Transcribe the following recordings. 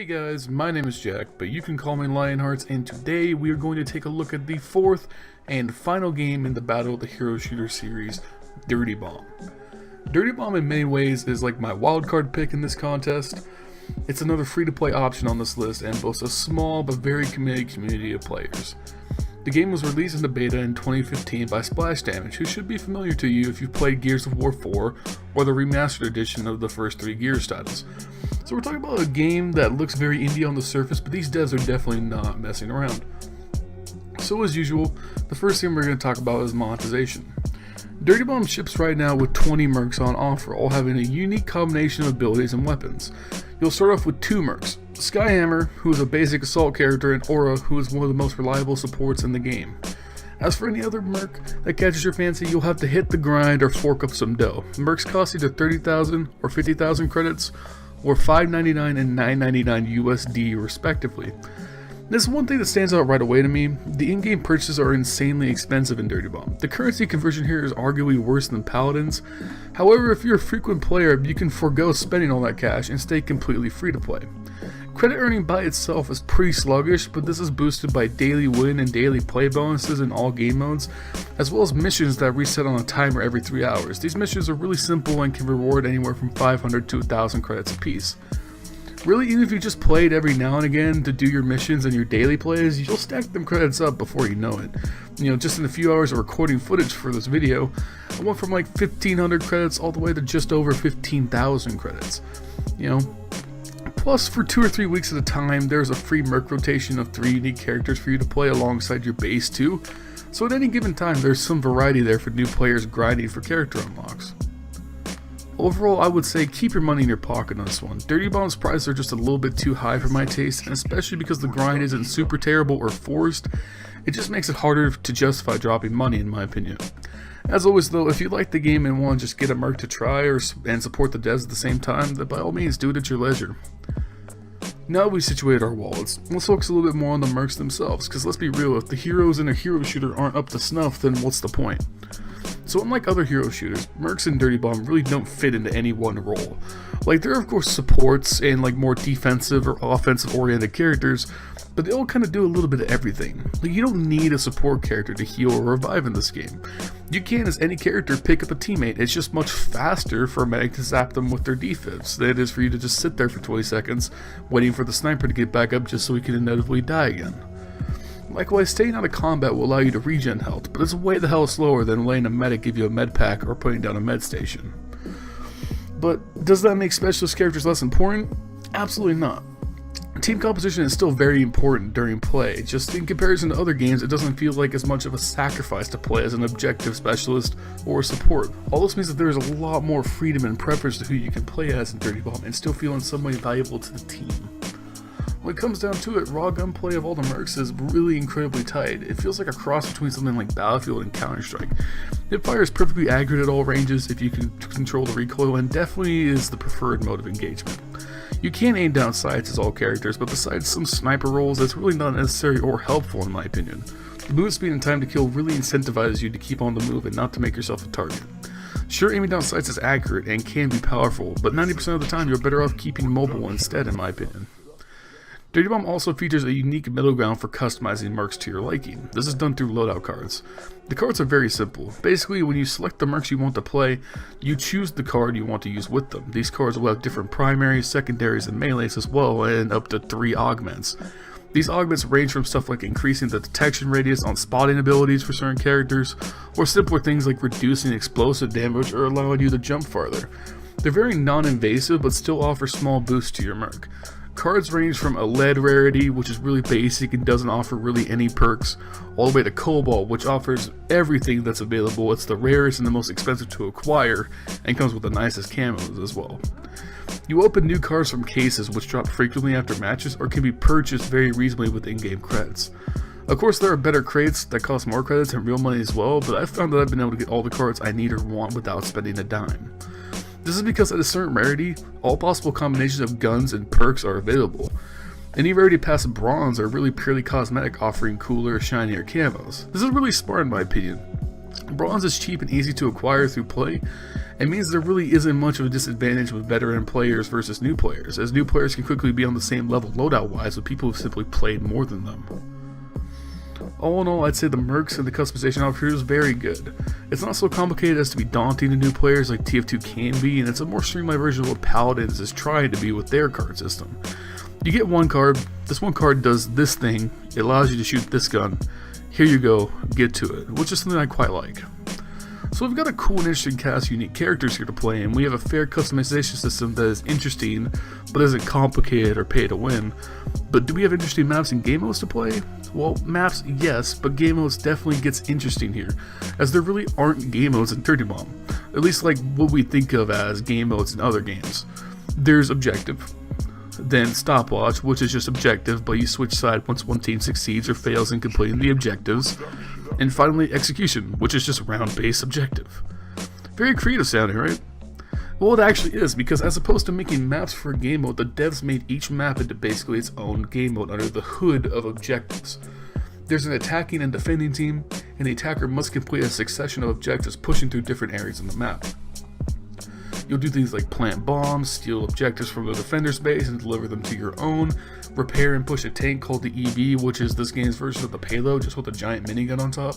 Hey guys, my name is Jack, but you can call me Lionhearts, and today we are going to take a look at the fourth and final game in the Battle of the Hero Shooter series, Dirtybomb. Dirtybomb in many ways is like my wildcard pick in this contest. It's another free-to-play option on this list and boasts a small but very committed community of players. The game was released in the beta in 2015 by Splash Damage, who should be familiar to you if you've played Gears of War 4 or the remastered edition of the first three Gears titles. So we're talking about a game that looks very indie on the surface, but these devs are definitely not messing around. So as usual, the first thing we're going to talk about is monetization. Dirtybomb ships right now with 20 mercs on offer, all having a unique combination of abilities and weapons. You'll start off with two mercs, Skyhammer, who is a basic assault character, and Aura, who is one of the most reliable supports in the game. As for any other merc that catches your fancy, you'll have to hit the grind or fork up some dough. Mercs cost either 30,000 or 50,000 credits, or $5.99 and $9.99 USD respectively. This is one thing that stands out right away to me. The in-game purchases are insanely expensive in Dirtybomb. The currency conversion here is arguably worse than Paladin's. However, if you're a frequent player, you can forego spending all that cash and stay completely free to play. Credit earning by itself is pretty sluggish, but this is boosted by daily win and daily play bonuses in all game modes, as well as missions that reset on a timer every 3 hours. These missions are really simple and can reward anywhere from 500 to 1,000 credits apiece. Really, even if you just played every now and again to do your missions and your daily plays, you'll stack them credits up before you know it. Just in a few hours of recording footage for this video, I went from like 1,500 credits all the way to just over 15,000 credits. Plus, for 2 or 3 weeks at a time, there's a free merc rotation of 3 unique characters for you to play alongside your base too. So at any given time, there's some variety there for new players grinding for character unlocks. Overall, I would say keep your money in your pocket on this one. Dirtybomb's prices are just a little bit too high for my taste, and especially because the grind isn't super terrible or forced, it just makes it harder to justify dropping money in my opinion. As always though, if you like the game and want to just get a merc to try and support the devs at the same time, then by all means do it at your leisure. Now that we've situated our wallets, let's focus a little bit more on the mercs themselves, because let's be real, if the heroes in a hero shooter aren't up to snuff, then what's the point? So unlike other hero shooters, mercs in Dirtybomb really don't fit into any one role. Like, there are of course supports and like more defensive or offensive oriented characters, but they all kind of do a little bit of everything. Like, you don't need a support character to heal or revive in this game. You can, as any character, pick up a teammate. It's just much faster for a medic to zap them with their defibs than it is for you to just sit there for 20 seconds waiting for the sniper to get back up just so he can inevitably die again. Likewise, staying out of combat will allow you to regen health, but it's way the hell slower than letting a medic give you a med pack or putting down a med station. But does that make specialist characters less important? Absolutely not. Team composition is still very important during play, just in comparison to other games it doesn't feel like as much of a sacrifice to play as an objective specialist or support. All this means that there is a lot more freedom and preference to who you can play as in Dirtybomb and still feel in some way valuable to the team. When it comes down to it, raw gunplay of all the mercs is really incredibly tight. It feels like a cross between something like Battlefield and Counter-Strike. It fires perfectly accurate at all ranges if you can control the recoil, and definitely is the preferred mode of engagement. You can aim down sights as all characters, but besides some sniper roles, that's really not necessary or helpful in my opinion. The move speed and time to kill really incentivizes you to keep on the move and not to make yourself a target. Sure, aiming down sights is accurate and can be powerful, but 90% of the time you're better off keeping mobile instead in my opinion. Dirtybomb also features a unique middle ground for customizing mercs to your liking. This is done through loadout cards. The cards are very simple. Basically, when you select the mercs you want to play, you choose the card you want to use with them. These cards will have different primaries, secondaries, and melees as well, and up to 3 augments. These augments range from stuff like increasing the detection radius on spotting abilities for certain characters, or simpler things like reducing explosive damage or allowing you to jump farther. They're very non-invasive but still offer small boosts to your merc. Cards range from a lead rarity, which is really basic and doesn't offer really any perks, all the way to cobalt, which offers everything that's available. It's the rarest and the most expensive to acquire, and comes with the nicest camos as well. You open new cards from cases, which drop frequently after matches, or can be purchased very reasonably with in-game credits. Of course, there are better crates that cost more credits and real money as well, but I've found that I've been able to get all the cards I need or want without spending a dime. This is because at a certain rarity, all possible combinations of guns and perks are available. Any rarity past bronze are really purely cosmetic, offering cooler, shinier camos. This is really smart in my opinion. Bronze is cheap and easy to acquire through play, It means there really isn't much of a disadvantage with veteran players versus new players, as new players can quickly be on the same level loadout-wise with people who've simply played more than them. All in all, I'd say the mercs and the customization option is very good. It's not so complicated as to be daunting to new players like TF2 can be, and it's a more streamlined version of what Paladins is trying to be with their card system. You get one card, this one card does this thing, it allows you to shoot this gun, here you go, get to it, which is something I quite like. So we've got a cool and interesting cast of unique characters here to play, and we have a fair customization system that is interesting, but isn't complicated or pay to win. But do we have interesting maps and game modes to play? Well, maps, yes, but game modes definitely gets interesting here, as there really aren't game modes in Dirtybomb, at least like what we think of as game modes in other games. There's objective, then stopwatch, which is just objective, but you switch side once one team succeeds or fails in completing the objectives, and finally execution, which is just round-based objective. Very creative sounding, right? Well, it actually is, because as opposed to making maps for a game mode, the devs made each map into basically its own game mode under the hood of objectives. There's an attacking and defending team, and the attacker must complete a succession of objectives pushing through different areas in the map. You'll do things like plant bombs, steal objectives from the defender's base and deliver them to your own, repair and push a tank called the EV, which is this game's version of the payload, just with a giant minigun on top,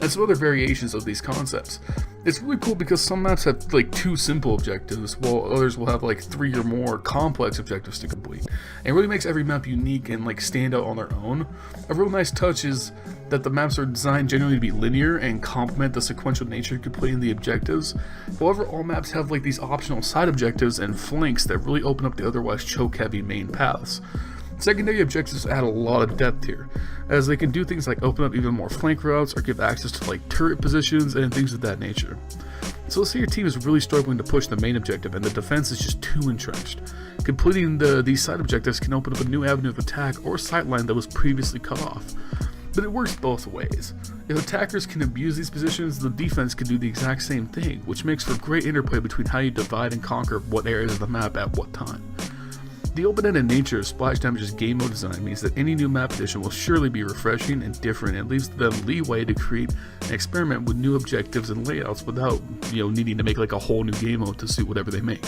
and some other variations of these concepts. It's really cool because some maps have like 2 simple objectives, while others will have like 3 or more complex objectives to complete. And it really makes every map unique and like stand out on their own. A real nice touch is that the maps are designed generally to be linear and complement the sequential nature of completing the objectives. However, all maps have like these optional side objectives and flanks that really open up the otherwise choke-heavy main paths. Secondary objectives add a lot of depth here, as they can do things like open up even more flank routes or give access to like turret positions and things of that nature. So let's say your team is really struggling to push the main objective and the defense is just too entrenched. Completing these side objectives can open up a new avenue of attack or sightline that was previously cut off. But it works both ways. If attackers can abuse these positions, the defense can do the exact same thing, which makes for great interplay between how you divide and conquer what areas of the map at what time. The open-ended nature of Splash Damage's game mode design means that any new map addition will surely be refreshing and different, and leaves them leeway to create and experiment with new objectives and layouts without, needing to make like a whole new game mode to suit whatever they make.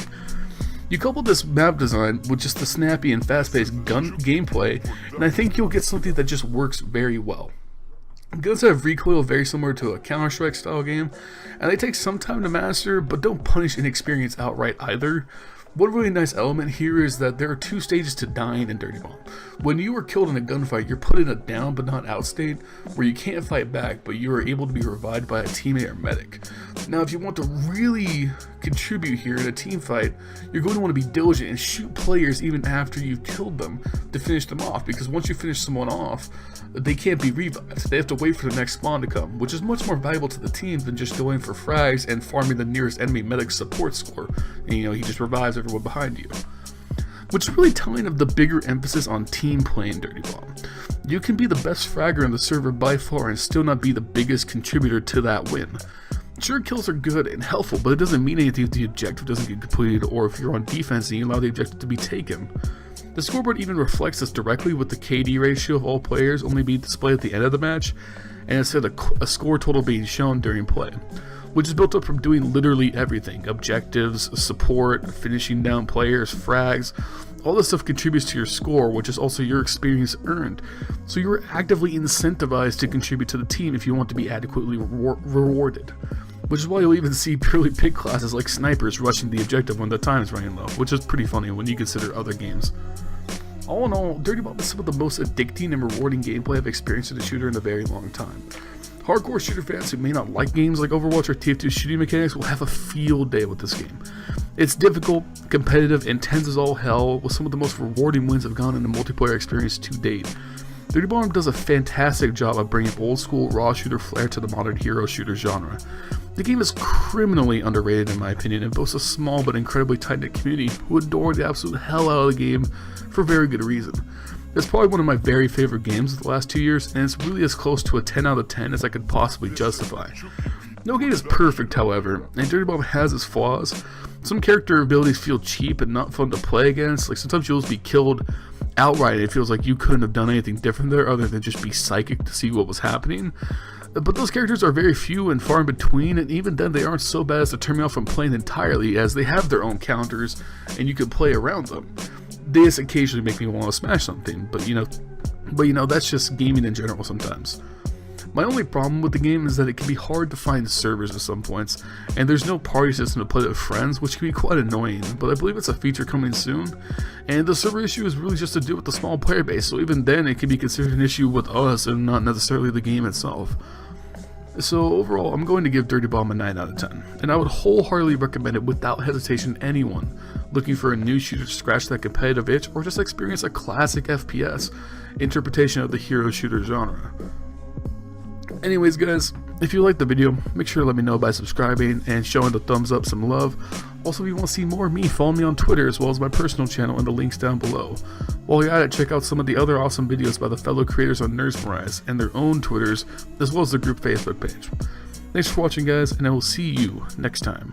You couple this map design with just the snappy and fast-paced gun gameplay, and I think you'll get something that just works very well. Guns have recoil very similar to a Counter-Strike style game, and they take some time to master, but don't punish inexperience outright either. One really nice element here is that there are 2 stages to dying in Dirtybomb. When you are killed in a gunfight, you're put in a down but not out state, where you can't fight back, but you are able to be revived by a teammate or medic. Now, if you want to really contribute here in a team fight, you're going to want to be diligent and shoot players even after you've killed them to finish them off, because once you finish someone off, they can't be revived. They have to wait for the next spawn to come, which is much more valuable to the team than just going for frags and farming the nearest enemy medic's support score. And, he just revives everyone behind you. Which is really telling of the bigger emphasis on team play in Dirtybomb. You can be the best fragger in the server by far and still not be the biggest contributor to that win. Sure, kills are good and helpful, but it doesn't mean anything if the objective doesn't get completed or if you're on defense and you allow the objective to be taken. The scoreboard even reflects this directly, with the KD ratio of all players only being displayed at the end of the match, and instead a score total being shown during play, which is built up from doing literally everything: objectives, support, finishing down players, frags. All this stuff contributes to your score, which is also your experience earned. So you're actively incentivized to contribute to the team if you want to be adequately rewarded. Which is why you'll even see purely pick classes like snipers rushing the objective when the time is running low, which is pretty funny when you consider other games. All in all, Dirtybomb is some of the most addicting and rewarding gameplay I've experienced in a shooter in a very long time. Hardcore shooter fans who may not like games like Overwatch or TF2 shooting mechanics will have a field day with this game. It's difficult, competitive, intense as all hell, with some of the most rewarding wins I've gone in a multiplayer experience to date. Dirtybomb does a fantastic job of bringing old school raw shooter flair to the modern hero shooter genre. The game is criminally underrated in my opinion, and boasts a small but incredibly tight-knit community who adore the absolute hell out of the game for very good reason. It's probably one of my very favorite games of the last 2 years, and it's really as close to a 10 out of 10 as I could possibly justify. No game is perfect, however, and Dirtybomb has its flaws. Some character abilities feel cheap and not fun to play against, like sometimes you'll just be killed outright and it feels like you couldn't have done anything different there other than just be psychic to see what was happening. But those characters are very few and far in between, and even then they aren't so bad as to turn me off from playing entirely, as they have their own counters and you can play around them. They just occasionally make me want to smash something, but you know that's just gaming in general sometimes. My only problem with the game is that it can be hard to find servers at some points, and there's no party system to play with friends, which can be quite annoying, but I believe it's a feature coming soon, and the server issue is really just to do with the small player base, so even then it can be considered an issue with us and not necessarily the game itself. So overall, I'm going to give Dirtybomb a 9 out of 10, and I would wholeheartedly recommend it without hesitation to anyone looking for a new shooter to scratch that competitive itch or just experience a classic FPS interpretation of the hero shooter genre. Anyways guys, if you liked the video, make sure to let me know by subscribing and showing the thumbs up some love. Also, if you want to see more of me, follow me on Twitter as well as my personal channel in the links down below. While you're at it, check out some of the other awesome videos by the fellow creators on Nerdsmrise and their own Twitters, as well as the group Facebook page. Thanks for watching guys, and I will see you next time.